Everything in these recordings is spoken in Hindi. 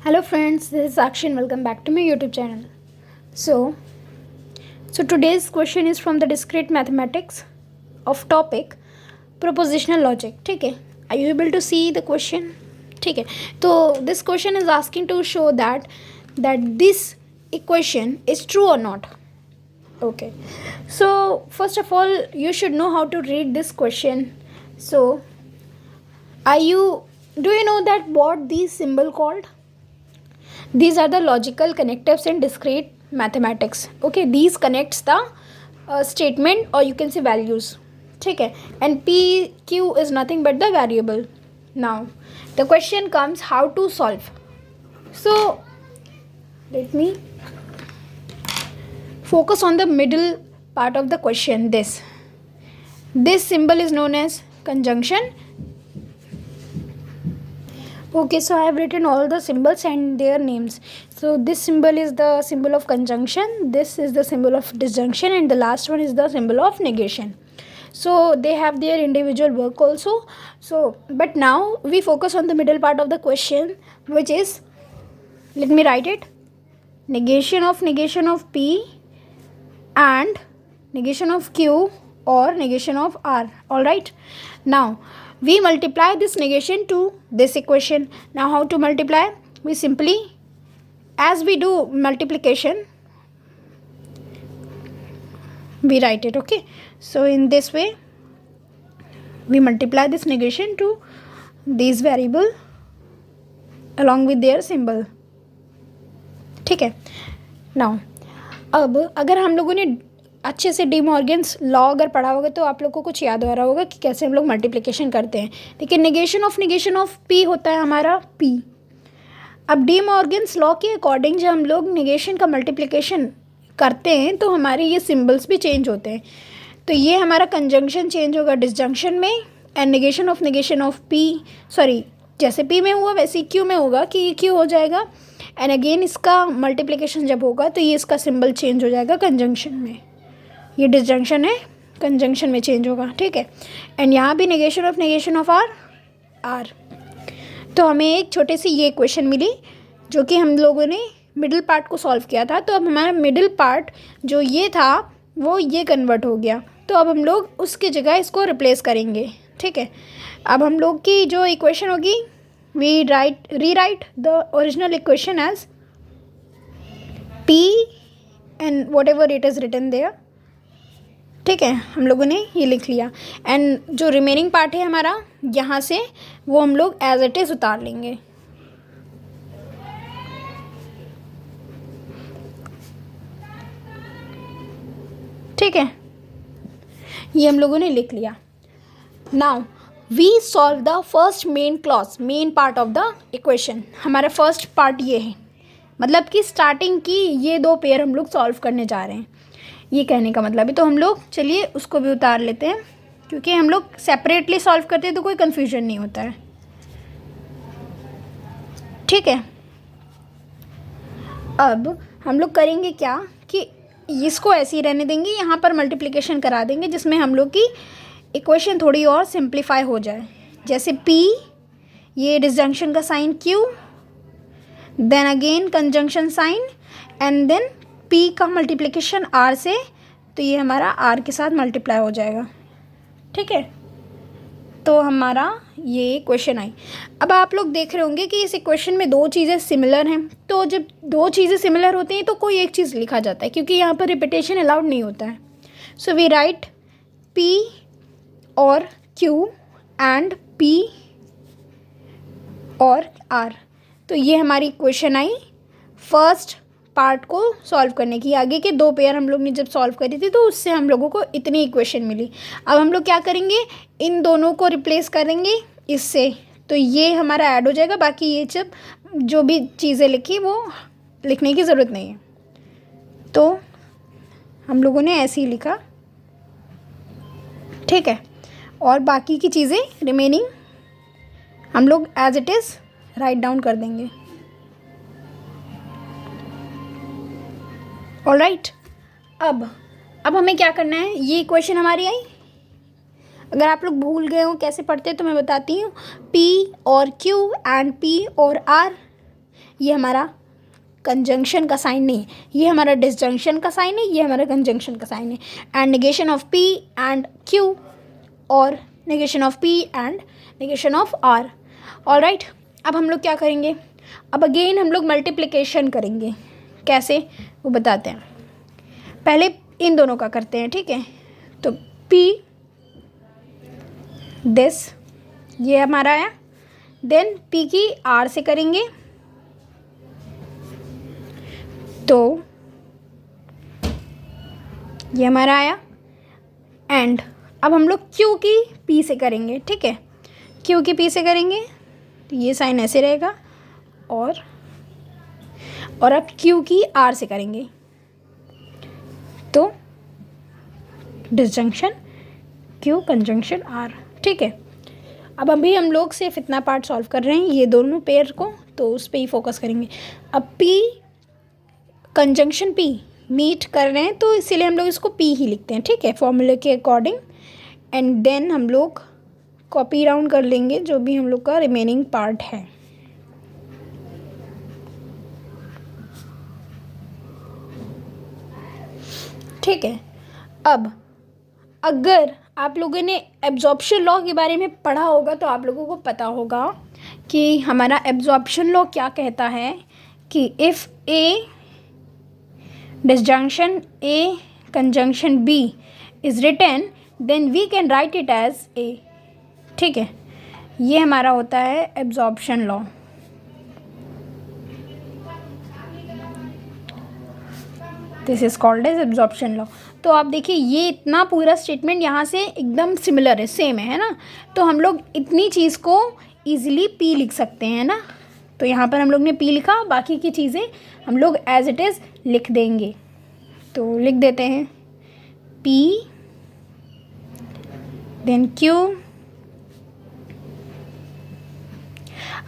Hello friends, this is Sakshi and welcome back to my YouTube channel. So today's question is from the discrete mathematics of topic propositional logic. ठीक है, are you able to see the question? ठीक है, तो this question is asking to show that this equation is true or not. Okay, so first of all you should know how to read this question. So do you know that what these symbol called? These are the logical connectives in discrete mathematics. Okay, these connects the statement or you can say values. ठीक है, and PQ is nothing but the variable. Now the question comes how to solve. So let me focus on the middle part of the question. This symbol is known as conjunction. Okay, so I have written all the symbols and their names. So this symbol is the symbol of conjunction, this is the symbol of disjunction, and the last one is the symbol of negation. So they have their individual work also. So but now we focus on the middle part of the question, which is, let me write it, negation of P and negation of Q or negation of R. All right, now we multiply this negation to this equation. Now how to multiply? We simply, as we do multiplication, we write it. Okay, so in this way we multiply this negation to these variable along with their symbol. ठीक है, now अब अगर हम लोगों ने अच्छे से डी मॉर्गन्स लॉ अगर पढ़ा होगा तो आप लोग को कुछ याद आ रहा होगा कि कैसे हम लोग मल्टीप्लिकेशन करते हैं. देखिए, नेगेशन ऑफ पी होता है हमारा पी. अब डी मॉर्गन्स लॉ के अकॉर्डिंग जब हम लोग नेगेशन का मल्टीप्लिकेशन करते हैं तो हमारे ये सिम्बल्स भी चेंज होते हैं. तो ये हमारा कंजंक्शन चेंज होगा डिसजंक्शन में, and negation of P, sorry, जैसे पी में हुआ वैसे क्यू में होगा कि ये क्यू हो जाएगा. एंड अगेन इसका मल्टीप्लिकेशन जब होगा तो ये इसका सिंबल चेंज हो जाएगा कंजंक्शन में. ये डिसजंक्शन है, कंजंक्शन में चेंज होगा. ठीक है, एंड यहाँ भी नेगेशन ऑफ आर. तो हमें एक छोटी सी ये इक्वेशन मिली जो कि हम लोगों ने मिडिल पार्ट को सॉल्व किया था. तो अब हमारा मिडिल पार्ट जो ये था वो ये कन्वर्ट हो गया. तो अब हम लोग उसकी जगह इसको रिप्लेस करेंगे. ठीक है, अब हम लोग की जो इक्वेशन होगी, we rewrite the original equation as P and whatever it is written there. ठीक है, हम लोगों ने ये लिख लिया. एंड जो रिमेनिंग पार्ट है हमारा यहाँ से, वो हम लोग एज इट इज़ उतार लेंगे. ठीक है, ये हम लोगों ने लिख लिया. Now we solve the first main part of the equation. हमारा फर्स्ट पार्ट ये है, मतलब कि स्टार्टिंग की ये दो पेयर हम लोग सॉल्व करने जा रहे हैं, ये कहने का मतलब है. तो हम लोग चलिए उसको भी उतार लेते हैं, क्योंकि हम लोग सेपरेटली सॉल्व करते हैं तो कोई कन्फ्यूजन नहीं होता है. ठीक है, अब हम लोग करेंगे क्या कि इसको ऐसे ही रहने देंगे, यहाँ पर मल्टीप्लिकेशन करा देंगे जिसमें हम लोग की इक्वेशन थोड़ी और सिंप्लीफाई हो जाए. जैसे P, ये डिसजंक्शन का sign Q, then again conjunction sign, and then P का मल्टीप्लिकेशन R से, तो ये हमारा R के साथ मल्टीप्लाई हो जाएगा. ठीक है, तो हमारा ये इक्वेशन आई. अब आप लोग देख रहे होंगे कि इस इक्वेशन में दो चीज़ें सिमिलर हैं. तो जब दो चीज़ें सिमिलर होती हैं तो कोई एक चीज़ लिखा जाता है, क्योंकि यहाँ पर रिपीटेशन अलाउड नहीं होता है. सो वी राइट P और Q एंड P और R. तो ये हमारी इक्वेशन आई फर्स्ट पार्ट को सॉल्व करने की. आगे के दो पेयर हम लोग ने जब सॉल्व करी थी तो उससे हम लोगों को इतनी इक्वेशन मिली. अब हम लोग क्या करेंगे, इन दोनों को रिप्लेस करेंगे इससे, तो ये हमारा ऐड हो जाएगा. बाकी ये जब जो भी चीज़ें लिखी वो लिखने की ज़रूरत नहीं है. तो हम लोगों ने ऐसे ही लिखा. ठीक है, और बाकी की चीज़ें रिमेनिंग हम लोग as it is write down कर देंगे. ऑल राइट, अब हमें क्या करना है, ये इक्वेशन हमारी आई. अगर आप लोग भूल गए हो कैसे पढ़ते हैं तो मैं बताती हूँ. P और Q एंड P और R, ये हमारा कंजंक्शन का साइन नहीं है, ये हमारा डिसजंक्शन का साइन है, ये हमारा कंजंक्शन का साइन है. And negation of P and Q और negation of P and negation of R. Alright, अब हम लोग क्या करेंगे, अब अगेन हम लोग मल्टीप्लिकेशन करेंगे. कैसे वो बताते हैं. पहले इन दोनों का करते हैं, ठीक है. तो P दिस ये हमारा आया. देन P की R से करेंगे तो ये हमारा आया. एंड अब हम लोग Q की P से करेंगे, ठीक है. Q की P से करेंगे तो ये साइन ऐसे रहेगा. और अब Q की R से करेंगे तो डिसजंक्शन Q कंजंक्शन R, ठीक है. अब अभी हम लोग सिर्फ इतना पार्ट सॉल्व कर रहे हैं, ये दोनों पेयर को, तो उस पर ही फोकस करेंगे. अब P कंजंक्शन P मीट कर रहे हैं तो इसीलिए हम लोग इसको P ही लिखते हैं, ठीक है, फॉर्मूले के अकॉर्डिंग. एंड देन हम लोग कॉपी राउंड कर लेंगे जो भी हम लोग का रिमेनिंग पार्ट है. ठीक है. अब अगर आप लोगों ने एब्जॉर्प्शन लॉ के बारे में पढ़ा होगा तो आप लोगों को पता होगा कि हमारा एब्जॉर्प्शन लॉ क्या कहता है कि if A disjunction A conjunction B is written then we can write it as A. ठीक है, ये हमारा होता है absorption law. This is called as absorption law. तो आप देखिए ये इतना पूरा स्टेटमेंट यहाँ से एकदम सिमिलर है, सेम है ना. तो हम लोग इतनी चीज़ को ईजिली पी लिख सकते हैं ना. तो यहाँ पर हम लोग ने पी लिखा, बाकी की चीज़ें हम लोग एज इट इज़ लिख देंगे. तो लिख देते हैं पी देन क्यू.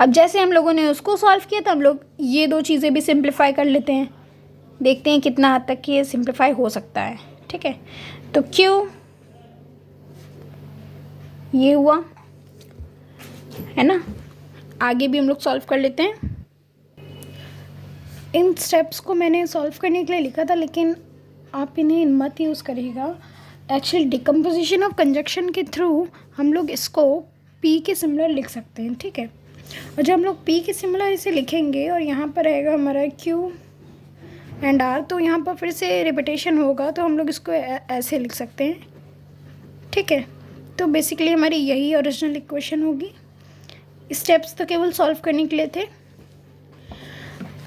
अब जैसे हम लोगों ने उसको सॉल्व किया तो हम लोग ये दो चीज़ें भी सिंप्लीफाई कर लेते हैं, देखते हैं कितना हद तक ये सिंप्लीफाई हो सकता है. ठीक है, तो Q ये हुआ है ना. आगे भी हम लोग सॉल्व कर लेते हैं. इन स्टेप्स को मैंने सॉल्व करने के लिए लिखा था, लेकिन आप इन्हें मत यूज़ करिएगा. एक्चुअली डिकम्पोजिशन ऑफ कंजक्शन के थ्रू हम लोग इसको P के सिमिलर लिख सकते हैं. ठीक है, और जब हम लोग P के सिमिलर इसे लिखेंगे और यहाँ पर रहेगा हमारा Q एंड R, तो यहाँ पर फिर से रिपीटेशन होगा, तो हम लोग इसको ऐसे लिख सकते हैं. ठीक है, तो बेसिकली हमारी यही ओरिजिनल इक्वेशन होगी. स्टेप्स तो केवल सॉल्व करने के लिए थे.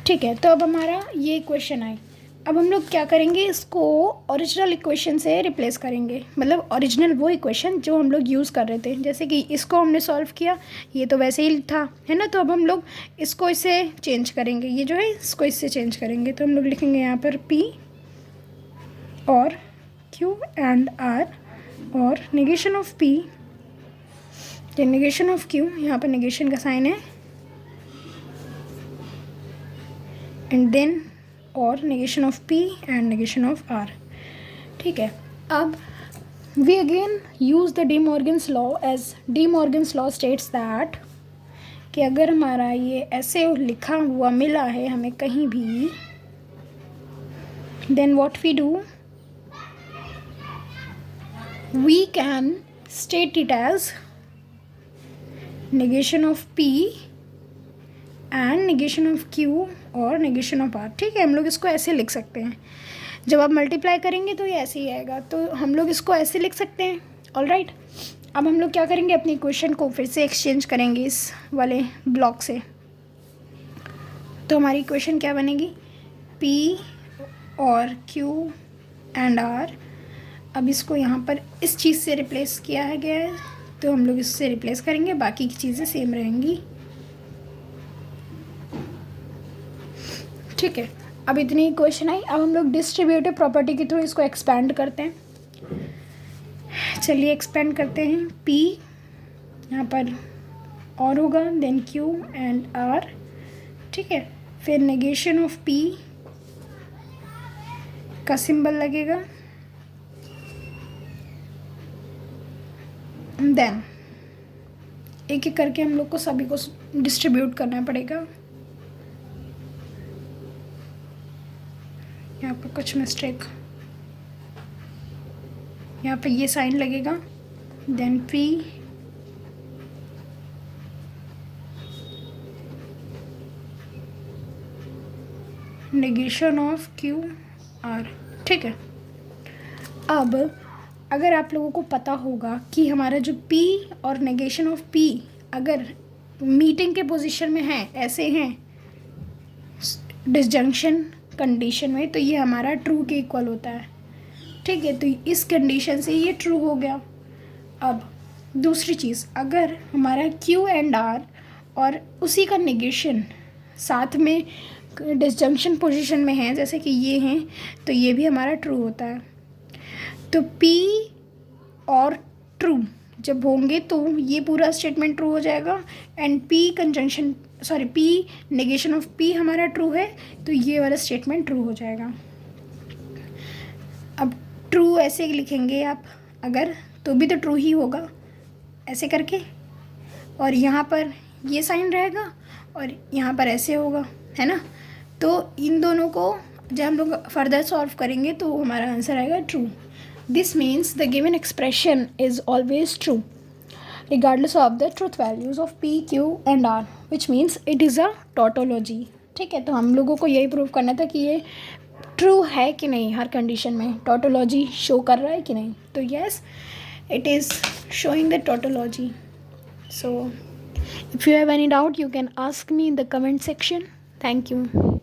ठीक है, तो अब हमारा ये इक्वेशन आई. अब हम लोग क्या करेंगे, इसको ओरिजिनल इक्वेशन से रिप्लेस करेंगे. मतलब ओरिजिनल वो इक्वेशन जो हम लोग यूज़ कर रहे थे. जैसे कि इसको हमने सॉल्व किया, ये तो वैसे ही था, है ना. तो अब हम लोग इसको इससे चेंज करेंगे, ये जो है इसको इससे चेंज करेंगे. तो हम लोग लिखेंगे यहाँ पर P और Q एंड R और नेगेशन ऑफ P या नेगेशन ऑफ Q. यहाँ पर नेगेशन का साइन है. एंड देन और negation of P and negation of R. ठीक है, अब we again use the De Morgan's law. As De Morgan's law states that कि अगर हमारा ये ऐसे लिखा हुआ मिला है हमें कहीं भी, then what we do, we can state it as negation of P and negation of Q और नेगेशन ऑफ R. ठीक है, हम लोग इसको ऐसे लिख सकते हैं. जब आप मल्टीप्लाई करेंगे तो ये ऐसे ही आएगा, तो हम लोग इसको ऐसे लिख सकते हैं. ऑलराइट, अब हम लोग क्या करेंगे, अपनी इक्वेशन को फिर से एक्सचेंज करेंगे इस वाले ब्लॉक से. तो हमारी इक्वेशन क्या बनेगी, P और Q एंड R. अब इसको यहाँ पर इस चीज़ से रिप्लेस किया गया है, तो हम लोग इससे रिप्लेस करेंगे, बाकी की चीज़ें सेम रहेंगी. ठीक है, अब इतनी इक्वेशन आई. अब हम लोग डिस्ट्रीब्यूटिव प्रॉपर्टी के थ्रू इसको एक्सपेंड करते हैं. चलिए एक्सपेंड करते हैं. P यहाँ पर और होगा, देन Q एंड R. ठीक है, फिर नेगेशन ऑफ P का सिंबल लगेगा. देन एक एक करके हम लोग को सभी को डिस्ट्रीब्यूट करना पड़ेगा. यहाँ पर कुछ मिस्टेक, यहाँ पे ये साइन लगेगा, then P negation of Q R। ठीक है, अब अगर आप लोगों को पता होगा कि हमारा जो P और नेगेशन ऑफ P अगर मीटिंग के पोजीशन में है, ऐसे हैं डिसजंक्शन कंडीशन में, तो ये हमारा ट्रू के इक्वल होता है। ठीक है, तो इस कंडीशन से ये ट्रू हो गया। अब दूसरी चीज़, अगर हमारा Q एंड R और उसी का नेगेशन साथ में डिसजंक्शन पोजीशन में है, जैसे कि ये हैं, तो ये भी हमारा ट्रू होता है। तो P और ट्रू जब होंगे तो ये पूरा स्टेटमेंट ट्रू हो जाएगा, and P negation of P हमारा ट्रू है, तो ये वाला स्टेटमेंट ट्रू हो जाएगा। अब ट्रू ऐसे लिखेंगे आप अगर, तो भी तो ट्रू ही होगा ऐसे करके, और यहाँ पर ये साइन रहेगा और यहाँ पर ऐसे होगा, है ना। तो इन दोनों को जब हम लोग फर्दर सॉल्व करेंगे तो हमारा आंसर आएगा true. This means the given expression is always true regardless of the truth values of P, Q and R, which means it is a tautology। ठीक है, तो हम लोगों को यही प्रूव करना था कि ये ट्रू है कि नहीं, हर कंडीशन में टोटोलॉजी शो कर रहा है कि नहीं। तो yes, it is showing the tautology। So if you have any doubt, you can ask me in the comment section। Thank you।